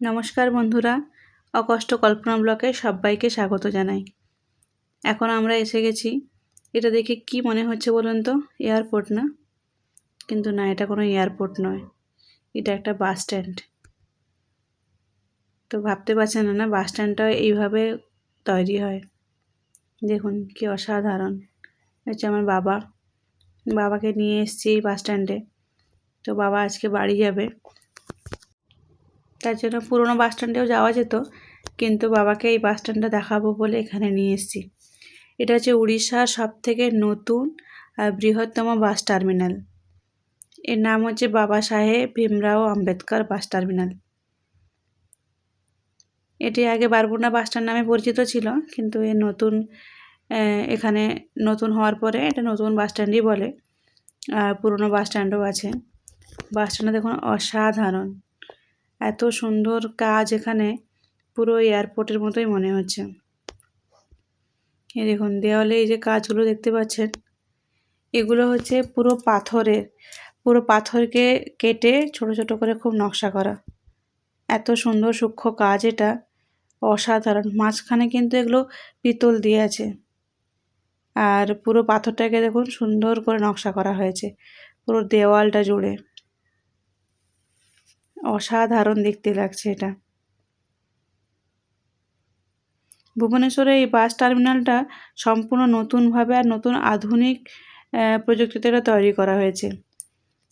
নমস্কার বন্ধুরা, অকষ্ট কল্পনা ব্লকে সবাইকে স্বাগত জানাই। এখন আমরা এসে গেছি। এটা দেখে কি মনে হচ্ছে বলুন তো? এয়ারপোর্ট না? কিন্তু না, এটা কোনো এয়ারপোর্ট নয়, এটা একটা বাস স্ট্যান্ড। তো ভাবতে পারছেন না বাস স্ট্যান্ডটা এইভাবে তৈরি হয়। দেখুন কি অসাধারণ। হচ্ছে আমার বাবাকে নিয়ে এসেছি এই বাস স্ট্যান্ডে। তো বাবা আজকে বাড়ি যাবে, তার জন্য পুরনো বাস স্ট্যান্ডেও যাওয়া যেত, কিন্তু বাবাকে এই বাস স্ট্যান্ডটা দেখাবো বলে এখানে নিয়ে এসেছি। এটা হচ্ছে উড়িষ্যার সবথেকে নতুন আর বৃহত্তম বাস টার্মিনাল। এর নাম হচ্ছে বাবা সাহেব ভীমরাও আম্বেদকর বাস টার্মিনাল। এটি আগে বারবুনা বাস স্ট্যান্ড নামে পরিচিত ছিল, কিন্তু এখানে নতুন হওয়ার পরে এটা নতুন বাস স্ট্যান্ডই বলে। আর পুরনো বাস স্ট্যান্ডও আছে। বাস স্ট্যান্ডে দেখুন অসাধারণ, এত সুন্দর কাজ, এখানে পুরো এয়ারপোর্টের মতোই মনে হচ্ছে। এই দেখুন দেওয়ালে এই যে কাজগুলো দেখতে পাচ্ছেন, এগুলো হচ্ছে পুরো পাথরকে কেটে ছোট ছোট করে খুব নকশা করা। এত সুন্দর সূক্ষ্ম কাজ, এটা অসাধারণ। মাঝখানে কিন্তু এগুলো পিতল দিয়ে আছে, আর পুরো পাথরটাকে দেখুন সুন্দর করে নকশা করা হয়েছে পুরো দেওয়ালটা জুড়ে। অসাধারণ দেখতে লাগছে এটা। ভুবনেশ্বরে এই বাস টার্মিনালটা সম্পূর্ণ নতুনভাবে আর নতুন আধুনিক প্রযুক্তিতে এটা তৈরি করা হয়েছে।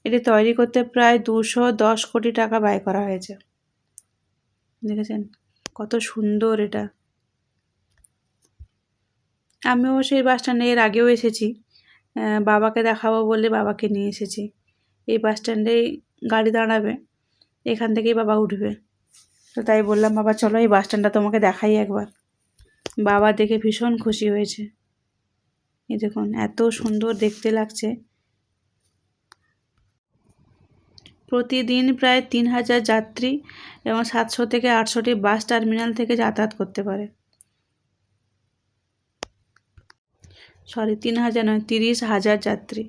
এটি তৈরি করতে প্রায় 210 কোটি টাকা ব্যয় করা হয়েছে। দেখেছেন কত সুন্দর এটা। আমিও সেই বাস স্ট্যান্ডে এর আগেও এসেছি, বাবাকে দেখাবো বলে বাবাকে নিয়ে এসেছি। এই বাস স্ট্যান্ডেই গাড়ি দাঁড়াবে, এখান থেকেই বাবা উঠবে। তো তাই বললাম, বাবা চলো এই বাস স্ট্যান্ডটা তোমাকে দেখাই একবার। বাবা দেখে ভীষণ খুশি হয়েছে। এই দেখুন এত সুন্দর দেখতে লাগছে। প্রতিদিন প্রায় 3000 যাত্রী এবং 700 থেকে 800টি বাস টার্মিনাল থেকে যাতায়াত করতে পারে। 3000 নয়, 30,000 যাত্রী।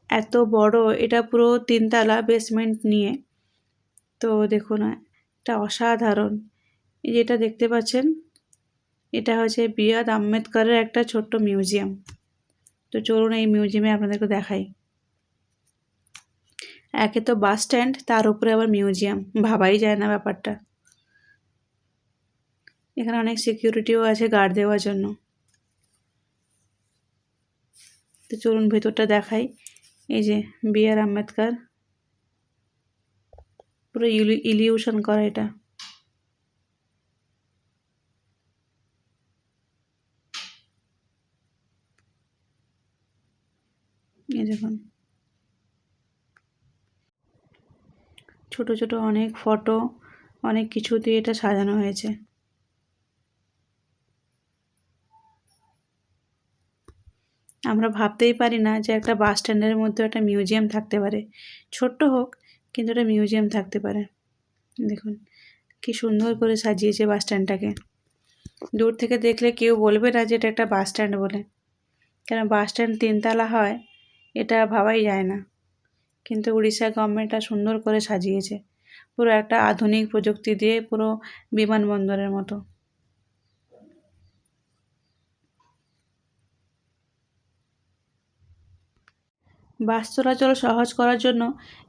এত বড়, এটা পুরো 3 তলা বেসমেন্ট নিয়ে। তো দেখুন এটা অসাধারণ। এই যেটা দেখতে পাচ্ছেন, এটা হচ্ছে বি.আর. আম্বেদকরের একটা ছোট্ট মিউজিয়াম। তো চলুন এই মিউজিয়ামে আপনাদেরকে দেখাই। একে তো বাস স্ট্যান্ড, তার উপরে আবার মিউজিয়াম, ভাবাই যায় না ব্যাপারটা। এখানে অনেক সিকিউরিটিও আছে গার্ড দেওয়ার জন্য। তো চলুন ভেতরটা দেখাই। এই যে বি.আর. আম্বেদকর, পুরো ইলিউশন করা এটা। এই দেখুন ছোট ছোট অনেক ফটো, অনেক কিছু দিয়ে এটা সাজানো হয়েছে। আমরা ভাবতেই পারি না যে একটা বাস স্ট্যান্ডের মধ্যে একটা মিউজিয়াম থাকতে পারে। ছোট্ট হোক, কিন্তু একটা মিউজিয়াম থাকতে পারে। দেখুন কি সুন্দর করে সাজিয়েছে বাস স্ট্যান্ডটাকে। দূর থেকে দেখলে কেউ বলবে না যে এটা একটা বাস স্ট্যান্ড বলে, কেন বাস স্ট্যান্ড 3 তলা হয় এটা ভাবাই যায় না। কিন্তু উড়িষ্যা গভর্নমেন্টটা সুন্দর করে সাজিয়েছে, পুরো একটা আধুনিক প্রযুক্তি দিয়ে, পুরো বিমানবন্দরের মতো। বাস চলাচল সহজ করার জন্য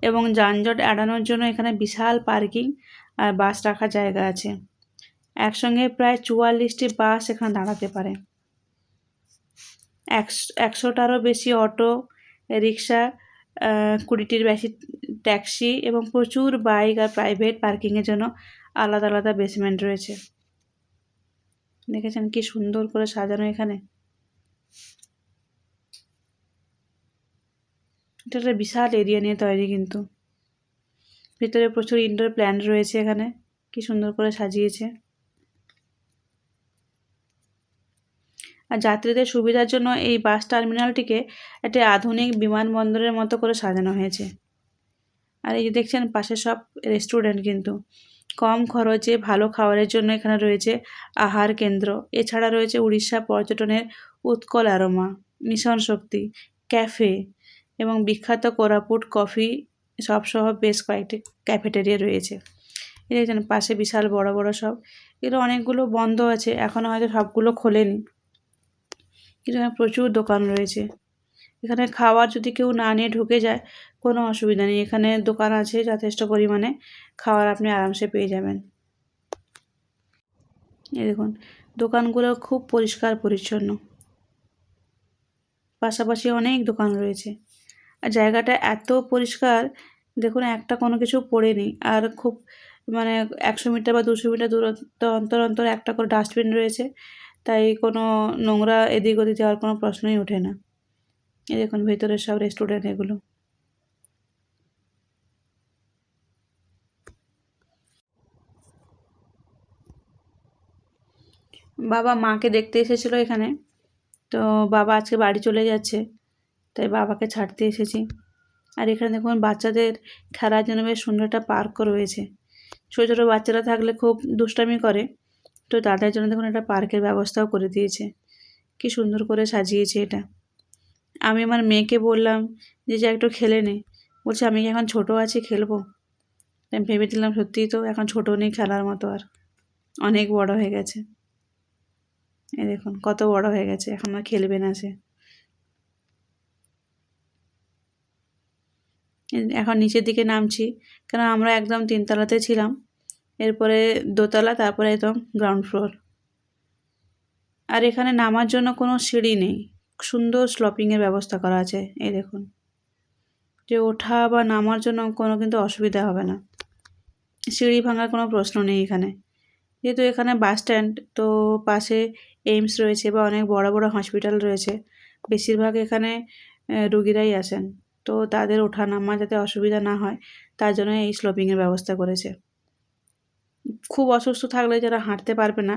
এবং যানজট এড়ানোর জন্য এখানে বিশাল পার্কিং আর বাস রাখার জায়গা আছে। একসঙ্গে প্রায় 44টি বাস এখানে দাঁড়াতে পারে। 100টারও বেশি অটো রিক্সা, 20টির বেশি ট্যাক্সি এবং প্রচুর বাইক আর প্রাইভেট পার্কিংয়ের জন্য আলাদা আলাদা বেসমেন্ট রয়েছে। দেখেছেন কি সুন্দর করে সাজানো এখানে। এটা একটা বিশাল এরিয়া নিয়ে তৈরি, কিন্তু ভিতরে প্রচুর ইনডোর প্ল্যান্ট রয়েছে। এখানে কি সুন্দর করে সাজিয়েছে। আর যাত্রীদের সুবিধার জন্য এই বাস টার্মিনালটিকে একটি আধুনিক বিমানবন্দরের মতো করে সাজানো হয়েছে। আর এই যে দেখছেন পাশে সব রেস্টুরেন্ট, কিন্তু কম খরচে ভালো খাবারের জন্য এখানে রয়েছে আহার কেন্দ্র। এছাড়া রয়েছে উড়িষ্যা পর্যটনের উৎকল অ্যারোমা, মিশন শক্তি, ক্যাফে এবং বিখ্যাত কোরাপুট কফি সবসহ বেশ কয়েকটি ক্যাফেটেরিয়া রয়েছে। এই দেখছেন পাশে বিশাল বড় বড় সব, এগুলো অনেকগুলো বন্ধ আছে, এখনও হয়তো সবগুলো খোলেনি, কিন্তু এখানে প্রচুর দোকান রয়েছে। এখানে খাবার যদি কেউ না নিয়ে ঢুকে যায় কোনো অসুবিধা নেই, এখানে দোকান আছে যথেষ্ট পরিমাণে, খাবার আপনি আরামসে পেয়ে যাবেন। এই দেখুন দোকানগুলো খুব পরিষ্কার পরিচ্ছন্ন, পাশাপাশি অনেক দোকান রয়েছে, আর জায়গাটা এত পরিষ্কার, দেখুন একটা কোনো কিছু পড়ে নেই, আর খুব মানে 100 মিটার বা 200 মিটার দূরত্ব অন্তর অন্তর একটা করে ডাস্টবিন রয়েছে, তাই কোনো নোংরা এদিক ওদিক যাওয়ার কোনো প্রশ্নই ওঠে না। এই দেখুন ভেতরের সব রেস্টুরেন্ট এগুলো। বাবা মাকে দেখতে এসেছিলো এখানে, তো বাবা আজকে বাড়ি চলে যাচ্ছে, তাই বাবাকে ছাড়তে এসেছি। আর এখানে দেখুন বাচ্চাদের খেলার জন্য বেশ সুন্দর একটা পার্কও রয়েছে। ছোটো ছোটো বাচ্চারা থাকলে খুব দুষ্টামি করে, তো তাদের জন্য দেখুন একটা পার্কের ব্যবস্থাও করে দিয়েছে। কি সুন্দর করে সাজিয়েছে এটা। আমি আমার মেয়েকে বললাম যে যা একটু খেলে নে, বলছে আমি কি এখন ছোটো আছি খেলবো? আমি ভেবেছিলাম সত্যিই তো এখন ছোটো নেই খেলার মতো, আর অনেক বড় হয়ে গেছে। এই দেখুন কত বড় হয়ে গেছে, এখন আর খেলবে না সে। এখন নিচের দিকে নামছি, কেন আমরা একদম 3তলাতে ছিলাম, এরপরে 2তলা, তারপরে একদম গ্রাউন্ড ফ্লোর। আর এখানে নামার জন্য কোনো সিঁড়ি নেই, সুন্দর স্লপিংয়ের ব্যবস্থা করা আছে। এই দেখুন যে ওঠা বা নামার জন্য কোনো কিন্তু অসুবিধা হবে না, সিঁড়ি ভাঙার কোনো প্রশ্ন নেই এখানে। যেহেতু এখানে বাস স্ট্যান্ড, তো পাশে এইমস রয়েছে বা অনেক বড় বড় হসপিটাল রয়েছে, বেশিরভাগ এখানে রুগীরাই আসেন, তো তাদের ওঠা নামা যাতে অসুবিধা না হয় তার জন্য এই স্লোপিংয়ের ব্যবস্থা করেছে। খুব অসুস্থ থাকলে যারা হাঁটতে পারবে না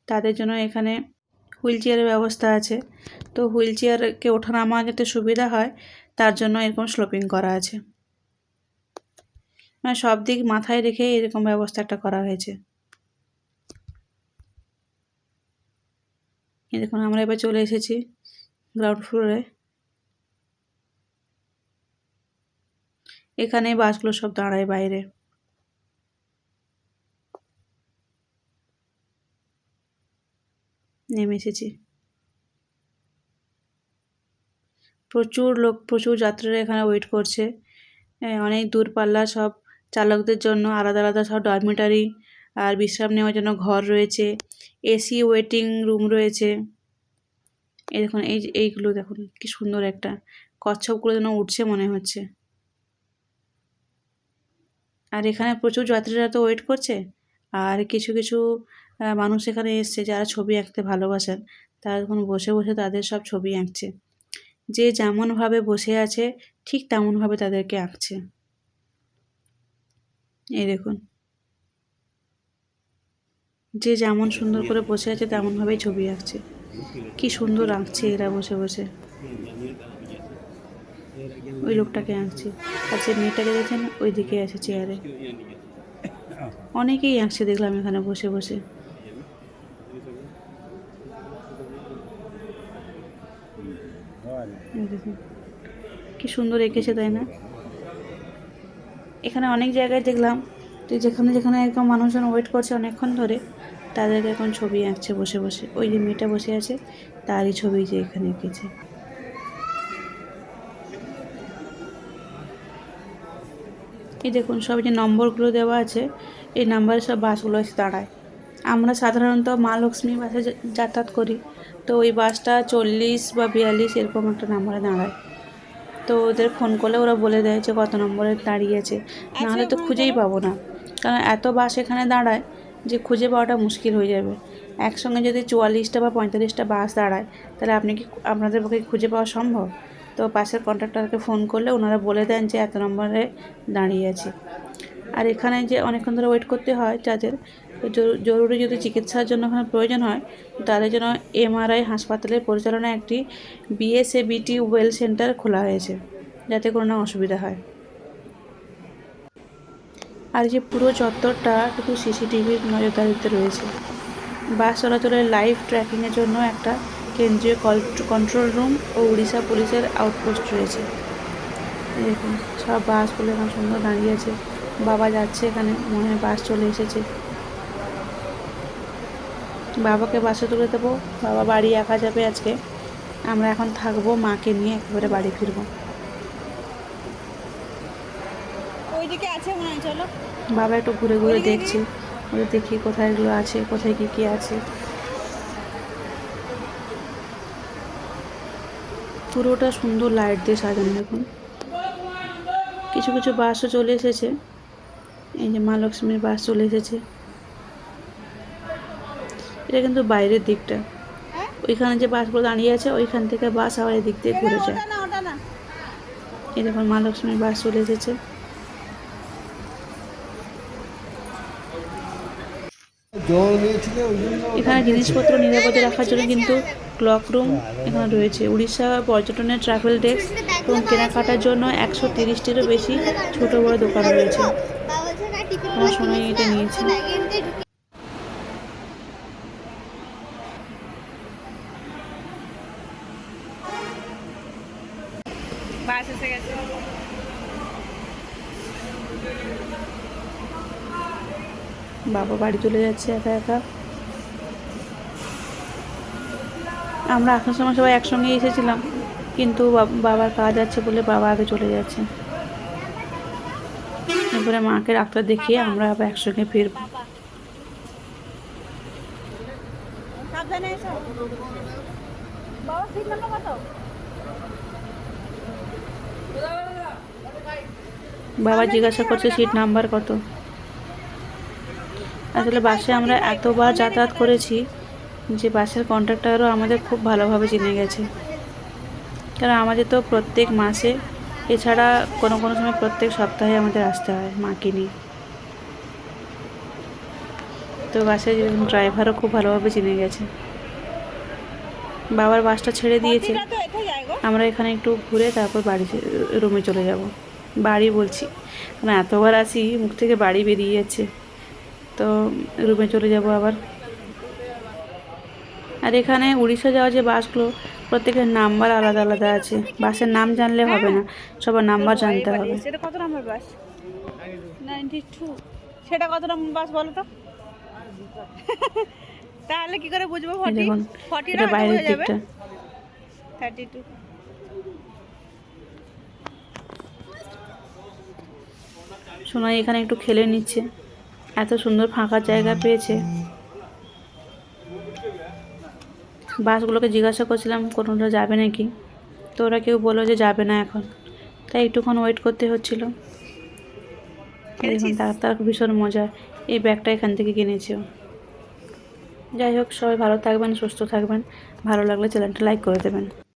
তাদের জন্য এখানে হুইল চেয়ারের ব্যবস্থা আছে, তো হুইল চেয়ারকে ওঠা নামা যাতে সুবিধা হয় তার জন্য এরকম স্লোপিং করা আছে, মানে সব দিক মাথায় রেখে এরকম ব্যবস্থা একটা করা হয়েছে। এই দেখুন আমরা এবার চলে এসেছি গ্রাউন্ড ফ্লোরে। এখানে বাসগুলো সব দাঁড়ায় বাইরে। নেমে এসেছি, প্রচুর লোক, প্রচুর যাত্রীরা এখানে ওয়েট করছে। অনেক দূরপাল্লার সব চালকদের জন্য আলাদা আলাদা সব ডরমিটারি আর বিশ্রাম নেওয়ার জন্য ঘর রয়েছে, এসি ওয়েটিং রুম রয়েছে। এই দেখুন এইগুলো দেখুন কি সুন্দর, একটা কচ্ছপগুলো যেন উঠছে মনে হচ্ছে। আর এখানে প্রচুর যাত্রীরা তো ওয়েট করছে, আর কিছু কিছু মানুষ এখানে এসছে যারা ছবি আঁকতে ভালোবাসেন, তারা এখন বসে বসে তাদের সব ছবি আঁকছে। যে যেমনভাবে বসে আছে ঠিক তেমনভাবে তাদেরকে আঁকছে। এই দেখুন যে যেমন সুন্দর করে বসে আছে তেমনভাবেই ছবি আঁকছে। কি সুন্দর আঁকছে এরা বসে বসে। ওই লোকটাকে আঁকছে, আর সে মেয়েটাকে দেখছেন ওই দিকে আছে চেয়ারে। অনেকেই আঁকছে দেখলাম এখানে বসে বসে। দেখুন কি সুন্দর এঁকেছে তাই না? এখানে অনেক জায়গায় দেখলাম তো যেখানে যেখানে একদম মানুষজন ওয়েট করছে অনেকক্ষণ ধরে, তাদেরকে এখন ছবি আঁকছে বসে বসে। ওই যে মেয়েটা বসে আছে তারই ছবি যে এখানে এঁকেছে। এই দেখুন সব যে নম্বরগুলো দেওয়া আছে, এই নাম্বারে সব বাসগুলো এসে দাঁড়ায়। আমরা সাধারণত মা লক্ষ্মী বাসে যাতায়াত করি, তো ওই বাসটা 40 বা 42 এরকম একটা নাম্বারে দাঁড়ায়। তো ওদের ফোন করলে ওরা বলে দেয় যে কত নম্বরে দাঁড়িয়ে আছে, নাহলে তো খুঁজেই পাবো না, কারণ এত বাস এখানে দাঁড়ায় যে খুঁজে পাওয়াটা মুশকিল হয়ে যাবে। একসঙ্গে যদি 44টা বা 45টা বাস দাঁড়ায় তাহলে আপনাদের পক্ষে খুঁজে পাওয়া সম্ভব? তো পাশের কন্ডাক্টরকে ফোন করলে ওনারা বলে দেন যে এত নম্বরে দাঁড়িয়ে আছে। আর এখানে যে অনেকক্ষণ ধরে ওয়েট করতে হয় যাদের জরুরি যদি চিকিৎসার জন্য এখানে প্রয়োজন হয়, তাদের জন্য এমআরআই হাসপাতালের পরিচালনায় একটি বিএসএবিটি ওয়েল সেন্টার খোলা হয়েছে, যাতে কোনো না অসুবিধা হয়। আর যে পুরো চত্বরটা কিন্তু সিসিটিভির নজরদারিতে রয়েছে। বাস চলাচলের লাইভ ট্র্যাকিংয়ের জন্য একটা কেন্দ্রীয় কন্ট্রোল রুম ও উড়িষ্যা পুলিশের আউটপোস্ট রয়েছে। দেখুন সব বাসগুলো এখন সুন্দর দাঁড়িয়ে আছে, বাবা যাচ্ছে, এখানে মনে হয় বাস চলে এসেছে। বাবাকে বাসে তুলে দেবো, বাবা বাড়ি একা যাবে আজকে। আমরা এখন থাকবো, মাকে নিয়ে একেবারে বাড়ি ফিরবো। ওইদিকে আছে মনে হয়, চলো। বাবা একটু ঘুরে ঘুরে দেখছে, ওদের দেখি কোথায় এগুলো আছে, কোথায় কী কী আছে। পুরোটা সুন্দর লাইট দিয়ে সাজানো। দেখুন কিছু কিছু বাসও চলে এসেছে। এই যে মা লক্ষ্মীর বাস চলে এসেছে। এটা কিন্তু বাইরের দিকটা, ওইখানে যে বাসগুলো দাঁড়িয়ে আছে ওইখান থেকে বাস আবার এদিক দিয়ে ঘুরে যায়। এই দেখুন মা লক্ষ্মীর বাস চলে এসেছে। এখানে জিনিসপত্র নিরাপদে রাখার জন্য কিন্তু ক্লক রুম এখানে রয়েছে। উড়িষ্যা পর্যটনের ট্রাভেল ডেস্ক এবং কেনাকাটার জন্য 130টিরও বেশি ছোট বড় দোকান রয়েছে। আমার সময় এটা নিয়েছে। বাস এসে গেছে। বাবা বাড়ি চলে যাচ্ছে একা একা। আমরা আসার সময় সবাই একসঙ্গে এসেছিলাম, কিন্তু বাবার কাজ আছে বলে বাবা আগে চলে যাচ্ছে। এরপরে মাকে ডাক্তার দেখিয়ে আমরা আবার একসঙ্গে ফিরব। বাবা জিজ্ঞাসা করছে সিট নাম্বার কত। আসলে বাসে আমরা এতবার যাতায়াত করেছি যে বাসের কন্ডাক্টরও আমাদের খুব ভালোভাবে চিনে গেছে। কারণ আমাদের তো প্রত্যেক মাসে, এছাড়া কোনো কোনো সময় প্রত্যেক সপ্তাহে আমাদের আসতে হয় মাকে নিয়ে। তো বাসের ড্রাইভারও খুব ভালোভাবে চিনে গেছে। বাবার বাসটা ছেড়ে দিয়েছে, আমরা এখানে একটু ঘুরে তারপর বাড়ি রুমে চলে যাব। বাড়ি বলছি কারণ এতবার আসি মুখ থেকে বাড়ি বেরিয়ে যাচ্ছে। তো রুমে চলে যাব আবার। আর এখানে উড়িষ্যা যাওয়ার যে বাসগুলো প্রত্যেকের নাম্বার আলাদা আলাদা আছে। বাসের নাম জানলে হবে না, সবার নাম্বার জানতে হবে। সেটা কত নম্বর বাস? 92। সেটা কত নম্বর বাস বলো তো? তাহলে কি করে বুঝবো? 40 দেখুন 40 এটা বাইরের দিকটা। 32। সোনাই এখানে একটু খেলে নিচ্ছে, এত সুন্দর ফাঁকা জায়গা পেয়েছে। বাসগুলোকে জিজ্ঞাসা করছিলাম কোনোটা যাবে নাকি, তো ওরা কেউ বললো যে যাবে না এখন, তাই একটুক্ষণ ওয়েট করতে হচ্ছিল। দেখুন তার ভীষণ মজা, এই ব্যাগটা এখান থেকে কিনেছে। যাই হোক, সবাই ভালো থাকবেন, সুস্থ থাকবেন। ভালো লাগলে চ্যানেলটা লাইক করে দেবেন।